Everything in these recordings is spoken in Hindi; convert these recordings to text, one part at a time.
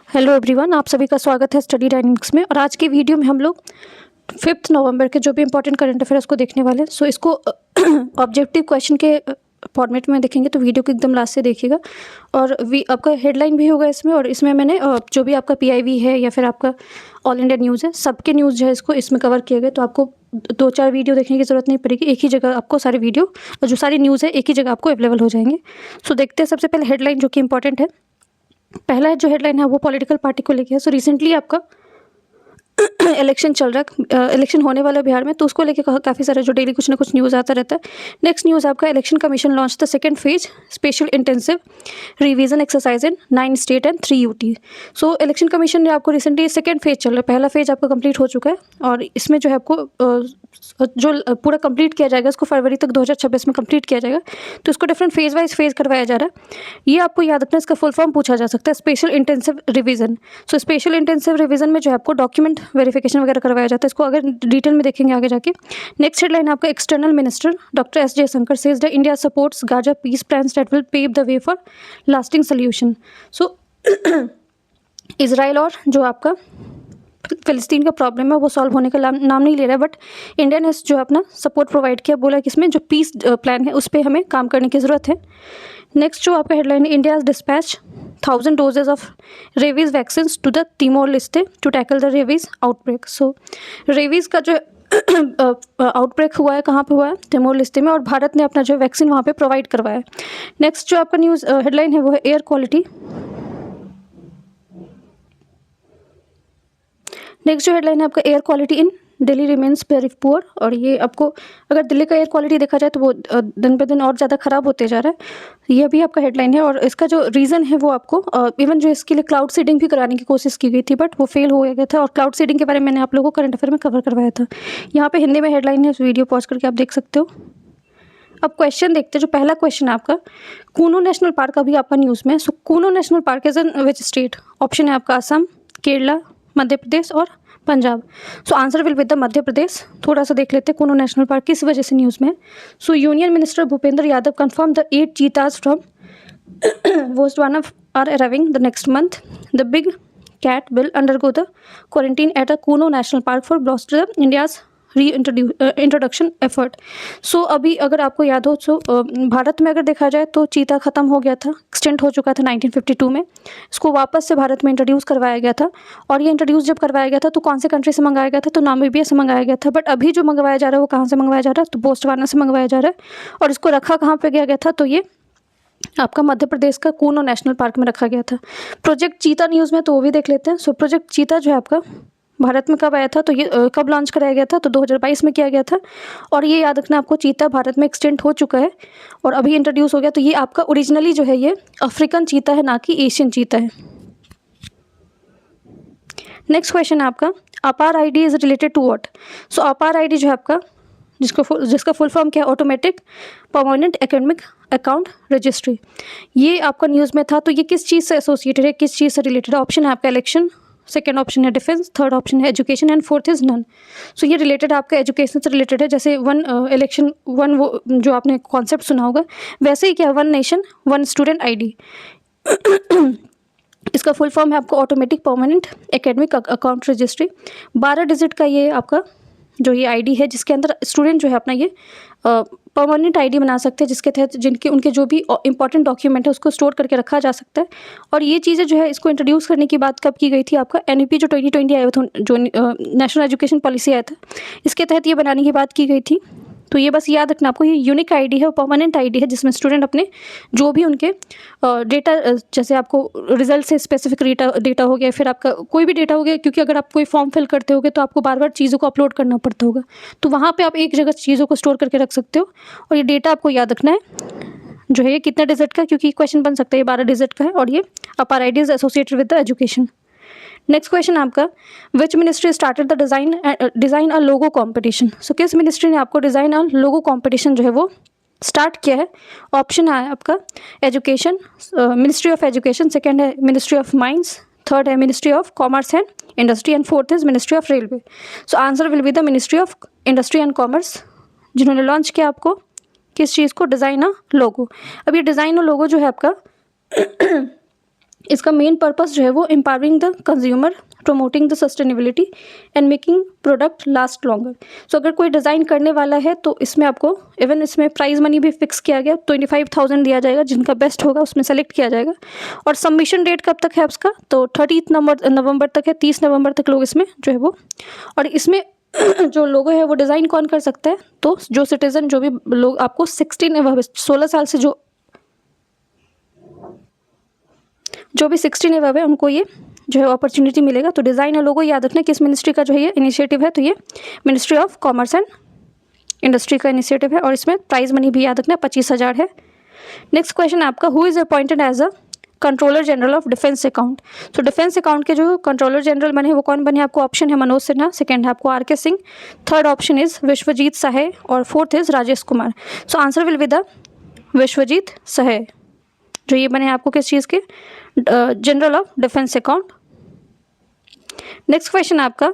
हेलो एवरीवन, आप सभी का स्वागत है स्टडी डायनेमिक्स में। और आज की वीडियो में हम लोग 5 नवंबर के जो भी इंपॉर्टेंट करंट अफेयर्स को देखने वाले हैं। सो इसको ऑब्जेक्टिव क्वेश्चन के फॉर्मेट में देखेंगे, तो वीडियो को एकदम लास्ट से देखिएगा। और आपका हेडलाइन भी होगा इसमें, और इसमें मैंने जो भी आपका पीआईबी है या फिर आपका ऑल इंडिया न्यूज़ है, सबके न्यूज़ जो है इसको इसमें कवर किए गए। तो आपको 2-4 वीडियो देखने की ज़रूरत नहीं पड़ेगी, एक ही जगह आपको सारे वीडियो और जो सारी न्यूज़ है एक ही जगह आपको अवेलेबल हो जाएंगे। सो देखते हैं सबसे पहले हेडलाइन जो कि इंपॉर्टेंट है। पहला जो हेडलाइन है वो पॉलिटिकल पार्टी को लेके है। सो रिसेंटली आपका इलेक्शन चल रहा है, इलेक्शन होने वाला है बिहार में, तो उसको लेके काफ़ी सारा जो डेली कुछ ना कुछ न्यूज़ आता रहता है। नेक्स्ट न्यूज़ आपका election commission launch the second phase special intensive revision exercise in 9 state and 3 UT. So election commission ने आपको रिसेंटली सेकंड फेज चल रहा है, पहला फेज आपका कंप्लीट हो चुका है और इसमें जो है आपको जो पूरा कंप्लीट किया जाएगा इसको फरवरी तक 2026 में कंप्लीट किया जाएगा। तो इसको डिफरेंट फेज वाइज फेज करवाया जा रहा है। ये आपको याद रखना, इसका फुल फॉर्म पूछा जा सकता है, special intensive revision. So special intensive revision में जो है आपको डॉक्यूमेंट वेरिफिकेशन वगैरह करवाया जाता है। इसको अगर डिटेल में देखेंगे आगे जाके। नेक्स्ट हेडलाइन आपका external minister doctor S Jaishankar says the India supports Gaza peace plans that will pave the way for lasting solution. So Israel और जो आपका फिलिस्तीन का प्रॉब्लम है वो सॉल्व होने का नाम नहीं ले रहा है, बट इंडिया ने जो अपना सपोर्ट प्रोवाइड किया, बोला कि इसमें जो पीस प्लान है उस पर हमें काम करने की ज़रूरत है। नेक्स्ट जो आपका हेडलाइन है, India dispatch 1000 doses of rabies vaccine to the Timor Leste to tackle the rabies outbreak. So rabies का जो आउटब्रेक हुआ है कहाँ पे हुआ है, तिमोर लेस्टे में, और भारत ने अपना जो वैक्सीन वहाँ पे प्रोवाइड करवाया है। नेक्स्ट जो आपका न्यूज़ हेडलाइन है वो है एयर क्वालिटी। नेक्स्ट जो हेडलाइन है आपका air quality in Delhi remains very poor. और ये आपको अगर दिल्ली का एयर क्वालिटी देखा जाए तो वो दिन पे दिन और ज़्यादा ख़राब होते जा रहा है। ये भी आपका हेडलाइन है और इसका जो रीज़न है वो आपको इवन जो इसके लिए क्लाउड सीडिंग भी कराने की कोशिश की गई थी, बट वो फेल हो गया था। और क्लाउड सीडिंग के बारे में मैंने आप लोगों को करंट अफेयर में कवर करवाया था। यहाँ पे हिंदी में हेडलाइन है, उस वीडियो पॉज करके आप देख सकते हो। अब क्वेश्चन देखते हैं। जो पहला क्वेश्चन है आपका, कूनो नेशनल पार्क अभी आपका न्यूज़ में। So Kuno national park is in which state? Option है आपका असम, केरला, मध्य प्रदेश और Punjab. So answer will be the Madhya Pradesh. थोड़ा सा देख लेते हैं कूनो नेशनल पार्क किस वजह से न्यूज़ में। सो union minister Bhupendra Yadav confirm the 8 चीताज from Botswana are arriving the next month. The big cat will undergo the quarantine at a Kuno National Park for bolster India's introduction effort. So अभी अगर आपको याद हो तो भारत में अगर देखा जाए तो चीता ख़त्म हो गया था, एक्सटेंट हो चुका था 1952 में। इसको वापस से भारत में इंट्रोड्यूस करवाया गया था। और ये इंट्रोड्यूस जब करवाया गया था तो कौन से कंट्री से मंगाया गया था, तो नामीबिया से मंगाया गया था। बट अभी जो मंगवाया जा रहा है वो कहाँ से मंगवाया जा रहा है, तो बोस्टवाना से मंगवाया जा रहा है। और इसको रखा कहाँ पर गया था, तो ये आपका मध्य प्रदेश का कूनो नेशनल पार्क में रखा गया था। प्रोजेक्ट चीता न्यूज़ में तो वो भी देख लेते हैं। सो प्रोजेक्ट चीता जो है आपका भारत में कब आया था, तो ये कब लॉन्च कराया गया था, तो 2022 में किया गया था। और ये याद रखना आपको, चीता भारत में एक्सटेंट हो चुका है और अभी इंट्रोड्यूस हो गया। तो ये आपका ओरिजिनली जो है ये अफ्रीकन चीता है, ना कि एशियन चीता है। नेक्स्ट क्वेश्चन है आपका, APAAR ID is related to what? So APAAR ID जो है आपका जिसका फुल फॉर्म क्या है, automatic permanent academic account registry. ये आपका न्यूज़ में था। तो ये किस चीज़ से एसोसिएटेड है, किस चीज़ से रिलेटेड है? ऑप्शन है आपका इलेक्शन, सेकेंड ऑप्शन है डिफेंस, थर्ड ऑप्शन है education and fourth is none. So ये रिलेटेड आपका एजुकेशन से रिलेटेड है। जैसे इलेक्शन वन वो जो आपने कॉन्सेप्ट सुना होगा, वैसे ही क्या, one nation one student ID. इसका फुल फॉर्म है आपको automatic permanent academic account registry. 12 digit का ये आपका जो ये आईडी है, जिसके अंदर स्टूडेंट जो है अपना ये परमानेंट आईडी बना सकते हैं, जिसके तहत उनके जो भी इंपॉर्टेंट डॉक्यूमेंट है उसको स्टोर करके रखा जा सकता है। और ये चीज़ें जो है इसको इंट्रोड्यूस करने की बात कब की गई थी, आपका एनईपी जो 2020 आया था, जो नेशनल एजुकेशन पॉलिसी आया था, इसके तहत ये बनाने की बात की गई थी। तो ये बस याद रखना आपको, ये यूनिक आईडी है और परमानेंट आईडी है, जिसमें स्टूडेंट अपने जो भी उनके डेटा, जैसे आपको रिजल्ट से स्पेसिफिक डेटा हो गया, फिर आपका कोई भी डेटा हो गया, क्योंकि अगर आप कोई फॉर्म फिल करते होगे तो आपको बार बार चीज़ों को अपलोड करना पड़ता होगा, तो वहाँ पे आप एक जगह चीज़ों को स्टोर करके रख सकते हो। और ये डेटा आपको याद रखना है जो है ये कितने डिजिट का, क्योंकि क्वेश्चन बन सकता है, ये 12 डिजिट का है और ये APAAR ID is associated with the education. Next question आपका, which ministry started the design a logo competition? So किस मिनिस्ट्री ने आपको डिज़ाइन अ लोगो कॉम्पिटिशन जो है वो स्टार्ट किया है? ऑप्शन है आपका education, ministry of education, second है मिनिस्ट्री ऑफ माइंस, थर्ड है ministry of commerce and industry and fourth is ministry of railway. So answer will be the ministry of industry and commerce, जिन्होंने लॉन्च किया आपको किस चीज़ को, डिज़ाइन अ लोगो। अब ये डिज़ाइन अ लोगो जो है आपका इसका मेन पर्पस जो है वो empowering the consumer, promoting the sustainability and making product last longer. So अगर कोई डिज़ाइन करने वाला है तो इसमें आपको इवन इसमें प्राइज़ मनी भी फिक्स किया गया, 25,000 दिया जाएगा, जिनका बेस्ट होगा उसमें सेलेक्ट किया जाएगा। और सबमिशन डेट कब तक है उसका, तो 30 नवंबर तक है, 30 नवंबर तक लोग इसमें जो है वो, और इसमें जो लोगो है वो डिज़ाइन कौन कर सकता है, तो जो सिटीज़न, जो भी लोग आपको 16 साल से जो भी 16 एबव है उनको ये जो है अपॉर्चुनिटी मिलेगा। तो डिज़ाइन और लोगो याद रखना किस मिनिस्ट्री का जो है ये इनिशिएटिव है, तो ये ministry of commerce and industry का इनिशिएटिव है, और इसमें प्राइज़ मनी भी याद रखना 25,000 है। नेक्स्ट क्वेश्चन आपका, who is appointed as a controller general of defence account. तो डिफेंस अकाउंट के जो कंट्रोलर जनरल बने वो कौन बने, आपको ऑप्शन है मनोज सिन्हा, सेकंड है आपको R K. Singh, third option is Vishwajeet Sahe, और fourth is Rajesh Kumar. So answer will be the Vishwajeet Sahe, जो ये बने आपको किस चीज़ के, general of defence account. Next question आपका,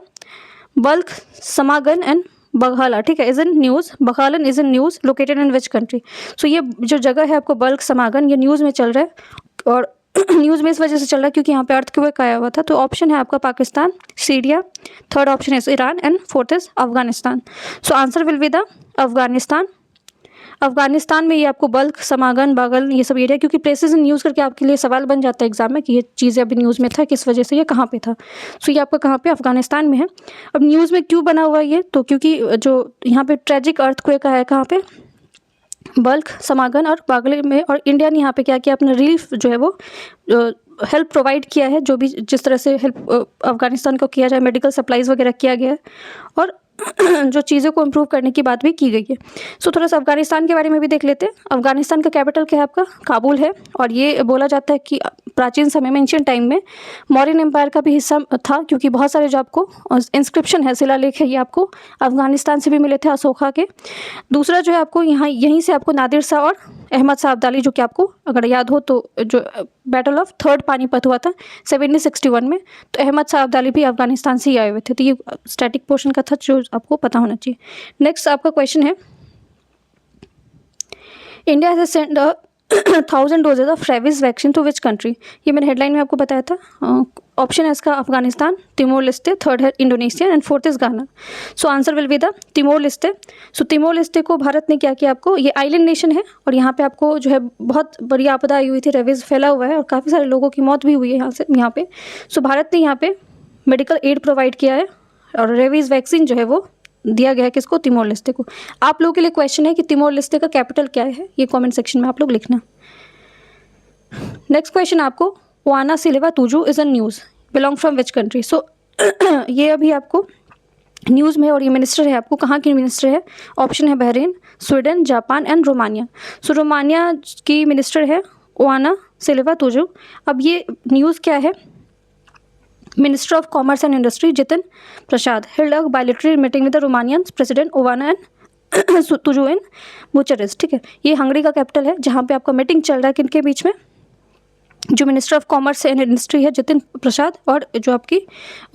बल्क समागन एंड बघाला, ठीक है, इज इन न्यूज़, बघालन is in news, located in which country. So ये जो जगह है आपको बल्क समागन, ये न्यूज़ में चल रहा है, और न्यूज़ में इस वजह से चल रहा है क्योंकि यहाँ पे अर्थक्वेक आया हुआ था। तो ऑप्शन है आपका Pakistan, Syria, third option is Iran, and fourth is Afghanistan. So answer will be the Afghanistan. Afghanistan में ये आपको बल्क समागन बागल ये सब एरिया, क्योंकि प्लेसेस इन न्यूज़ करके आपके लिए सवाल बन जाता है एग्जाम में कि ये चीज़ें अभी न्यूज़ में था, किस वजह से, ये कहाँ पे था। सो ये आपका कहाँ पे, अफगानिस्तान में है। अब न्यूज़ में क्यों बना हुआ है ये, तो क्योंकि जो यहाँ पे ट्रेजिक अर्थक्वेक आया है कहाँ पे, बल्क समागन और बागल में, और इंडिया ने यहाँ पे क्या किया, अपना रिलीफ जो है वो हेल्प प्रोवाइड किया है, जो भी जिस तरह से हेल्प अफगानिस्तान को किया जाए, मेडिकल सप्लाईज़ वगैरह किया गया है, और जो चीज़ों को इम्प्रूव करने की बात भी की गई है। सो थोड़ा सा अफगानिस्तान के बारे में भी देख लेते हैं। अफगानिस्तान का कैपिटल क्या है आपका, काबुल है, और ये बोला जाता है कि प्राचीन समय में, एंशियंट टाइम में, मौर्यन एम्पायर का भी हिस्सा था, क्योंकि बहुत सारे जो आपको इंस्क्रिप्शन है, शिलालेख है, ये आपको अफगानिस्तान से भी मिले थे, अशोका के। दूसरा जो है आपको यहाँ यहीं से आपको नादिर शाह और अहमद शाह अब्दाली, जो कि आपको अगर याद हो तो जो बैटल ऑफ थर्ड पानीपत हुआ था 1761 में, तो अहमद शाह अब्दाली भी अफगानिस्तान से ही आए हुए थे। तो ये स्टैटिक पोर्शन का था जो आपको पता होना चाहिए। नेक्स्ट आपका क्वेश्चन है, India has send 1000 doses of rabies vaccine to which country. ये मैंने हेडलाइन में आपको बताया था। ऑप्शन है इसका अफगानिस्तान, तिमोर लेस्टे, थर्ड है इंडोनेशिया, एंड फोर्थ इज गाना। सो answer will be the Timor Leste. So Timor Leste को भारत ने क्या किया, आपको, ये आइलैंड नेशन है, और यहाँ पे आपको जो है बहुत बड़ी आपदा आई हुई थी, रेबीज फैला हुआ है, और काफ़ी सारे लोगों की मौत भी हुई है यहाँ पे। सो भारत ने यहाँ पे मेडिकल एड प्रोवाइड किया है, और रेबीज वैक्सीन जो है वो दिया गया है किसको, तिमोर लेस्टे को। आप लोगों के लिए क्वेश्चन है कि तिमोर लेस्टे का कैपिटल क्या है, ये कमेंट सेक्शन में आप लोग लिखना। नेक्स्ट क्वेश्चन आपको, Oana Silva Toiu is a news, belong from which country. So ये अभी आपको न्यूज़ में, और ये मिनिस्टर है आपको कहाँ की मिनिस्टर है, ऑप्शन है Bahrain, Sweden, Japan, and Romania. So Romania की मिनिस्टर है ओआना सिल्वा तुजू। अब ये न्यूज़ क्या है, minister of commerce and industry Jitin Prasad held a bilateral meeting with the Romanian president Oana and Toiu in Bucharest, ठीक है। ये हंगरी का कैपिटल है, जहाँ पे आपका मीटिंग चल रहा है किनके बीच में, जो minister of commerce and industry है जितिन प्रसाद, और जो आपकी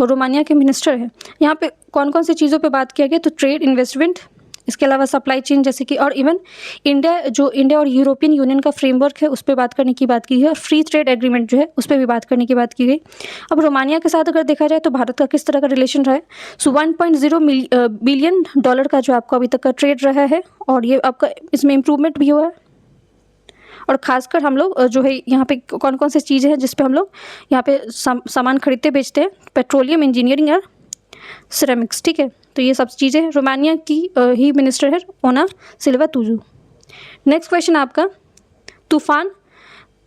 रोमानिया के मिनिस्टर है। यहाँ पे कौन कौन सी चीज़ों पे बात किया गया, तो ट्रेड, इन्वेस्टमेंट, इसके अलावा सप्लाई चेन, जैसे कि, और इवन इंडिया और यूरोपियन यूनियन का फ्रेमवर्क है उस पर बात करने की बात की है, और फ्री ट्रेड एग्रीमेंट जो है उस पर भी बात करने की बात की गई। अब रोमानिया के साथ अगर देखा जाए तो भारत का किस तरह का रिलेशन रहा है, सो 1.0 बिलियन डॉलर का जो आपका अभी तक का ट्रेड रहा है, और ये आपका इसमें इम्प्रूवमेंट भी हुआ है। और खासकर हम लोग जो है यहाँ पे कौन कौन सी चीज़ें हैं जिस पे हम लोग यहाँ पे सामान खरीदते बेचते हैं, पेट्रोलियम, इंजीनियरिंग और सिरेमिक्स, ठीक है। तो ये सब चीज़ें रोमानिया की ही मिनिस्टर है ओना सिल्वा तुजू। नेक्स्ट क्वेश्चन आपका, तूफान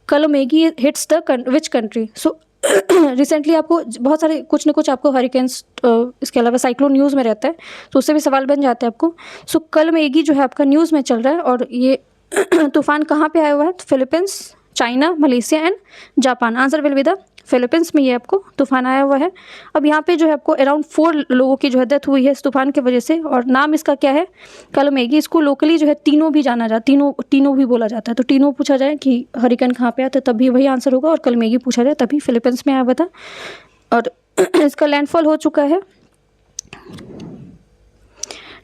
Kalmaegi hits the which country. So recently आपको बहुत सारे कुछ न कुछ आपको हरिकेन्स, इसके अलावा साइक्लोन न्यूज़ में रहता है, तो उससे भी सवाल बन जाते हैं आपको। सो कलमेगी जो है आपका न्यूज़ में चल रहा है, और ये तूफान कहाँ पे आया हुआ है, तो Philippines, China, Malaysia and Japan. Answer will be the Philippines में ये आपको तूफान आया हुआ है। अब यहाँ पे जो है आपको अराउंड 4 लोगों की जो है डेथ हुई है इस तूफान की वजह से, और नाम इसका क्या है, कलमेगी। इसको लोकली जो है तीनों भी जाना जाता है, तीनों भी बोला जाता है। तो तीनों पूछा जाए कि हरिकेन कहाँ पे आता है तभी वही आंसर होगा, और कलमेगी पूछा जाए तभी फिलीपींस में आया हुआ था, और इसका लैंडफॉल हो चुका है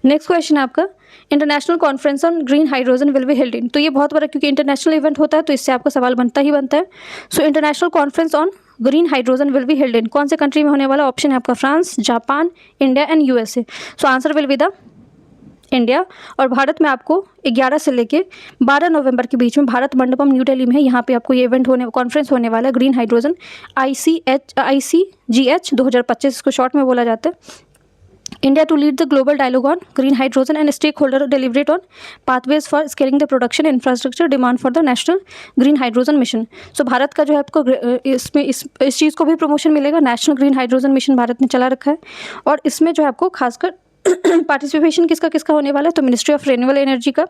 नेक्स्ट क्वेश्चन है आपका, international conference on green hydrogen will be held इन। तो ये बहुत बड़ा, क्योंकि इंटरनेशनल इवेंट होता है तो इससे आपका सवाल बनता ही बनता है। So international conference on green hydrogen will be held in, कौन से कंट्री में होने वाला? ऑप्शन है आपका France, Japan, India and USA. So answer will be the India. और भारत में आपको 11 से लेके 12 नवंबर के बीच में भारत मंडपम न्यू दिल्ली में है, यहाँ पे आपको ये इवेंट होने, कॉन्फ्रेंस होने वाला है ग्रीन हाइड्रोजन ICGH 2025, इसको शॉर्ट में बोला जाता है। India to lead the global dialogue on green hydrogen and stakeholder deliberate on pathways for scaling the production infrastructure demand for the national green hydrogen mission। सो भारत का जो है आपको इसमें इस चीज़ को भी प्रमोशन मिलेगा। National green hydrogen mission Bharat ने चला रखा है और इसमें जो है आपको खासकर पार्टिसिपेशन किसका किसका होने वाला है? तो मिनिस्ट्री ऑफ रिन्यूएबल एनर्जी का,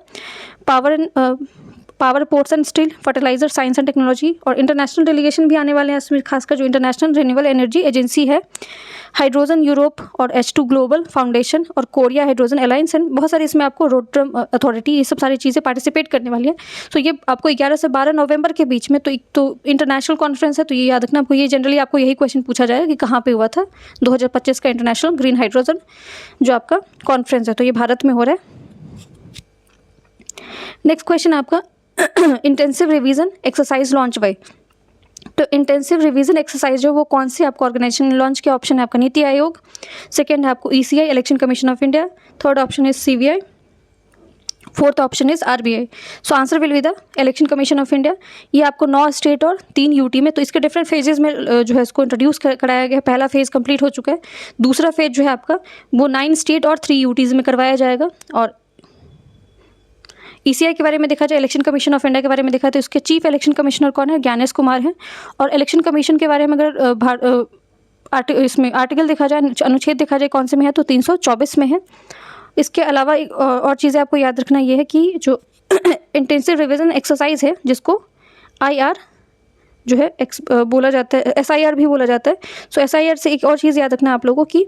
power ports and steel, fertiliser, science and technology, और इंटरनेशनल डेलीगेशन भी आने वाले हैं इसमें, खासकर जो इंटरनेशनल रिन्यूएबल एनर्जी एजेंसी है, हाइड्रोजन यूरोप और H2 ग्लोबल फाउंडेशन और कोरिया हाइड्रोजन अलायंस एंड बहुत सारी इसमें आपको रोटरम अथॉरिटी, ये सब सारी चीज़ें पार्टिसिपेट करने वाली है। तो ये आपको 11 से 12 नवंबर के बीच में, तो एक तो इंटरनेशनल कॉन्फ्रेंस है, तो ये याद रखना आपको, ये जनरली आपको यही क्वेश्चन पूछा जाएगा कि कहाँ पे हुआ था 2025 का इंटरनेशनल ग्रीन हाइड्रोजन जो आपका कॉन्फ्रेंस है, तो ये भारत में हो रहा है। नेक्स्ट क्वेश्चन आपका, intensive revision exercise launch by. तो इंटेंसिव रिवीजन एक्सरसाइज जो वो कौन सी आपको ऑर्गेनाइजेशन ने लॉन्च किया? ऑप्शन है आपका नीति आयोग, सेकंड है आपको ECI election commission of India, third option is CBI, fourth option is RBI। So answer will be the election commission of India. ये आपको 9 स्टेट और 3 UT में, तो इसके डिफरेंट फेजेस में जो है इसको इंट्रोड्यूस कराया गया। पहला फेज़ कंप्लीट हो चुका है, दूसरा फेज जो है आपका वो 9 स्टेट और 3 UTs में करवाया जाएगा। और ECI के बारे में देखा जाए, इलेक्शन कमीशन ऑफ इंडिया के बारे में देखा तो इसके चीफ इलेक्शन कमिश्नर कौन है? ज्ञानेश कुमार हैं। और इलेक्शन कमीशन के बारे में अगर इसमें आर्टिकल देखा जाए, अनुच्छेद देखा जाए कौन से में है, तो 324 में है। इसके अलावा और चीज़ें आपको याद रखना ये है कि जो इंटेंसिव रिविजन एक्सरसाइज है, जिसको IR जो है बोला जाता है, SIR भी बोला जाता है। सो SIR से एक और चीज़ याद रखना आप लोगों की,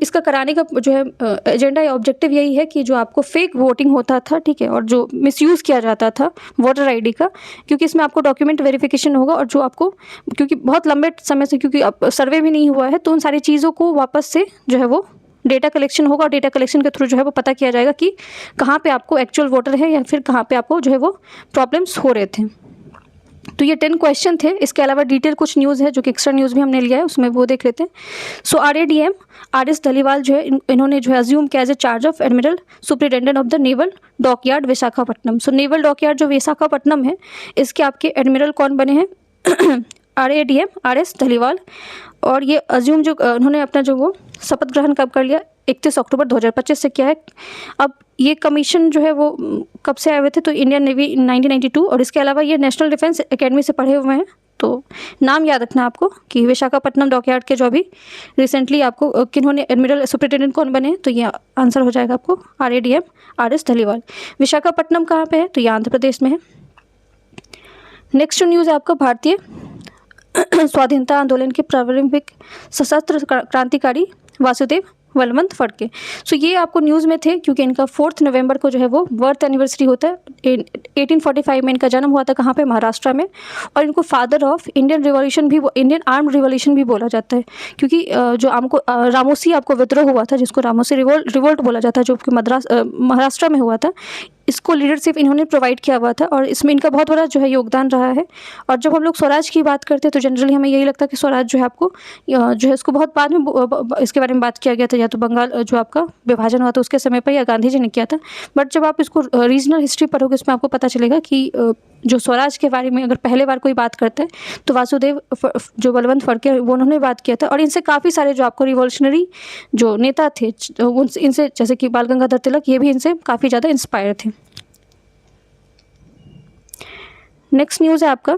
इसका कराने का जो है एजेंडा या ऑब्जेक्टिव यही है कि जो आपको फेक वोटिंग होता था, ठीक है, और जो मिसयूज़ किया जाता था वोटर ID का, क्योंकि इसमें आपको डॉक्यूमेंट वेरिफिकेशन होगा, और जो आपको, क्योंकि बहुत लंबे समय से, क्योंकि अब सर्वे भी नहीं हुआ है, तो उन सारी चीज़ों को वापस से जो है वो डेटा कलेक्शन होगा, और डेटा कलेक्शन के थ्रू जो है वो पता किया जाएगा कि कहाँ पे आपको एक्चुअल वोटर है या फिर कहाँ पे आपको जो है वो प्रॉब्लम्स हो रहे थे। तो ये 10 क्वेश्चन थे। इसके अलावा डिटेल कुछ न्यूज़ है जो कि एक्स्ट्रा न्यूज़ भी हमने लिया है, उसमें वो देख लेते हैं। सो RADM RS धलीवाल जो है इन्होंने जो है अज्यूम किया as a charge of admiral superintendent of the naval dockyard Visakhapatnam. So naval dockyard जो विशाखापट्टनम है, इसके आपके एडमिरल कौन बने हैं? RADM RS धलीवाल। और ये अज्यूम जो उन्होंने अपना जो वो शपथ ग्रहण कब कर लिया? 31 अक्टूबर 2025 से किया है। अब ये कमीशन जो है वो कब से आए हुए थे? तो इंडियन नेवी 1992। और इसके अलावा ये नेशनल डिफेंस एकेडमी से पढ़े हुए हैं। तो नाम याद रखना आपको कि विशाखापट्टनम डॉकयार्ड के जो अभी रिसेंटली आपको किन्होंने एडमिरल सुपरिटेंडेंट कौन बने हैं, तो ये आंसर हो जाएगा आपको RADM RS धलीवाल। विशाखापट्टनम कहाँ पे है? तो ये आंध्र प्रदेश में है। नेक्स्ट न्यूज़ है आपका, भारतीय स्वाधीनता आंदोलन के प्रारंभिक सशस्त्र क्रांतिकारी वासुदेव बलवंत फड़के। सो ये आपको न्यूज़ में थे क्योंकि इनका 4 नवंबर को जो है वो बर्थ एनिवर्सरी होता है। 1845 में इनका जन्म हुआ था, कहाँ पे? महाराष्ट्र में। और इनको फादर ऑफ इंडियन रिवॉल्यूशन भी, इंडियन आर्म्ड रिवॉल्यूशन भी बोला जाता है, क्योंकि जो आपको रामोसी आपको विद्रोह हुआ था, जिसको रामोसी रिवोल्ट बोला जाता है, जो कि महाराष्ट्र में हुआ था, इसको लीडरशिप इन्होंने प्रोवाइड किया हुआ था। और इसमें इनका बहुत बड़ा जो है योगदान रहा है। और जब हम लोग स्वराज की बात करते हैं तो जनरली हमें यही लगता है कि स्वराज जो है आपको जो है इसको बहुत बाद में इसके बारे में बात किया गया था, या तो बंगाल जो आपका विभाजन हुआ था उसके समय पर, या गांधी जी ने किया था। बट जब आप इसको रीजनल हिस्ट्री पढ़ोगे, इसमें आपको पता चलेगा कि जो स्वराज के बारे में अगर पहले बार कोई बात करता है तो वासुदेव जो बलवंत फड़के वो उन्होंने बात किया था। और इनसे काफ़ी सारे जो आपको रिवॉल्यूशनरी जो नेता थे इनसे, जैसे कि बाल गंगाधर तिलक, ये भी इनसे काफ़ी ज़्यादा इंस्पायर थे। नेक्स्ट न्यूज़ है आपका,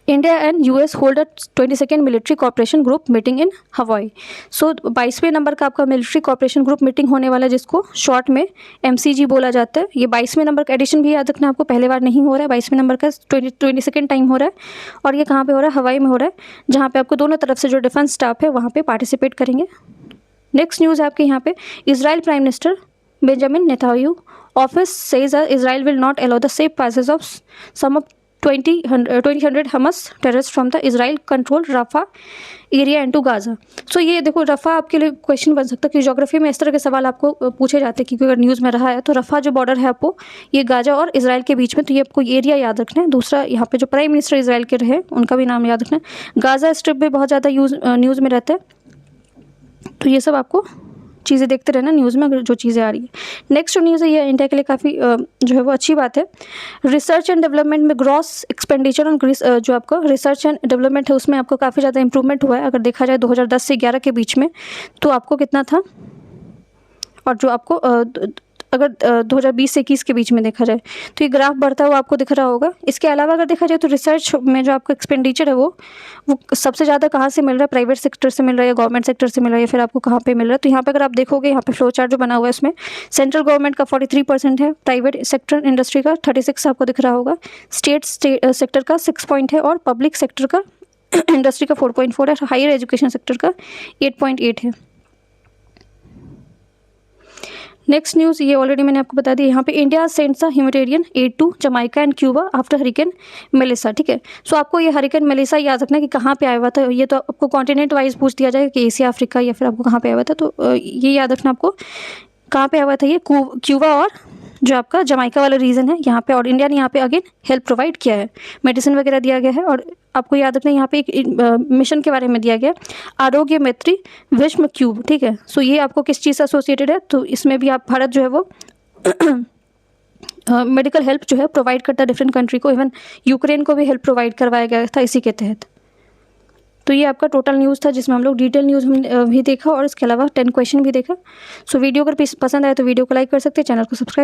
India and US hold a 22nd military cooperation group meeting in Hawaii. So 22वें number का आपका मिलिट्री कॉपरेशन ग्रुप मीटिंग होने वाला है, जिसको शॉर्ट में MCG बोला जाता है। ये 22वें नंबर का एडिशन भी याद रखना आपको, पहले बार नहीं हो रहा है, 22वें नंबर का 22nd टाइम हो रहा है। और ये कहाँ पे हो रहा है? हवाई में हो रहा है, जहाँ पे आपको दोनों तरफ से जो डिफेंस स्टाफ है वहाँ पे पार्टिसिपेट करेंगे। नेक्स्ट न्यूज़ है आपके यहाँ पे, Israel prime minister Benjamin Netanyahu office says Israel will not allow the safe passage of some of 2000 Hamas terrorist from the Israel control Rafah area into Gaza. So ये देखो रफा आपके लिए क्वेश्चन बन सकता है कि ज्योग्राफी में इस तरह के सवाल आपको पूछे जाते हैं, क्योंकि अगर न्यूज़ में रहा है तो रफा जो बॉर्डर है आपको ये गाजा और इजराइल के बीच में, तो ये आपको एरिया याद रखना है। दूसरा यहाँ पे जो प्राइम मिनिस्टर इजराइल के रहे उनका भी नाम याद रखना है। गाजा स्ट्रिप भी बहुत ज़्यादा न्यूज़ में रहता है, तो ये सब आपको चीज़ें देखते रहना न्यूज़ में अगर जो चीज़ें आ रही है। नेक्स्ट जो न्यूज़ है ये इंडिया के लिए काफ़ी जो है वो अच्छी बात है। रिसर्च एंड डेवलपमेंट में ग्रॉस एक्सपेंडिचर ऑन जो आपका रिसर्च एंड डेवलपमेंट है उसमें आपको काफ़ी ज़्यादा इंप्रूवमेंट हुआ है। अगर देखा जाए 2010 से 11 के बीच में तो आपको कितना था, और जो आपको अगर 2020 से 21 के बीच में देखा जाए तो ये ग्राफ बढ़ता हुआ आपको दिख रहा होगा। इसके अलावा अगर देखा जाए तो रिसर्च में जो आपका एक्सपेंडिचर है वो सबसे ज़्यादा कहाँ से मिल रहा है, प्राइवेट सेक्टर से मिल रहा है या गवर्नमेंट सेक्टर से मिल रहा है, या फिर आपको कहाँ पे मिल रहा है। तो यहाँ पे अगर आप देखोगे यहाँ पे फ्लो चार्ट जो बना हुआ है इसमें सेंट्रल गवर्नमेंट का 43% है, प्राइवेट सेक्टर इंडस्ट्री का 36 आपको दिख रहा होगा, स्टेट सेक्टर का 6 पॉइंट है, और पब्लिक सेक्टर का इंडस्ट्री का 4.4 है, हायर एजुकेशन सेक्टर का 8.8 है। नेक्स्ट न्यूज़ ये ऑलरेडी मैंने आपको बता दी। यहाँ पे India sends a humanitarian aid to Jamaica and Cuba after hurricane Melissa. ठीक है, सो आपको ये हरिकेन मेलिसा याद रखना है कि कहाँ पे आया हुआ था। ये तो आपको कॉन्टिनेंट वाइज पूछ दिया जाएगा कि एशिया अफ्रीका या फिर आपको कहाँ पे आया हुआ था, तो ये याद रखना आपको कहाँ पे आया हुआ था। ये क्यूबा और जो आपका जमाइका वाला रीजन है यहाँ पे, और इंडिया ने यहाँ पे अगेन हेल्प प्रोवाइड किया है, मेडिसिन वगैरह दिया गया है। और आपको याद रखना यहाँ पे एक मिशन के बारे में दिया गया, आरोग्य मैत्री विश्व क्यूब। ठीक है, सो ये आपको किस चीज़ से एसोसिएटेड है, तो इसमें भी आप भारत जो है वो मेडिकल हेल्प जो है प्रोवाइड करता है डिफरेंट कंट्री को, इवन यूक्रेन को भी हेल्प प्रोवाइड करवाया गया था इसी के तहत। तो ये आपका टोटल न्यूज़ था जिसमें हम लोग डिटेल न्यूज़ भी देखा और इसके अलावा 10 क्वेश्चन भी देखा। सो वीडियो अगर पसंद आए तो वीडियो को लाइक कर सकते हैं, चैनल को सब्सक्राइब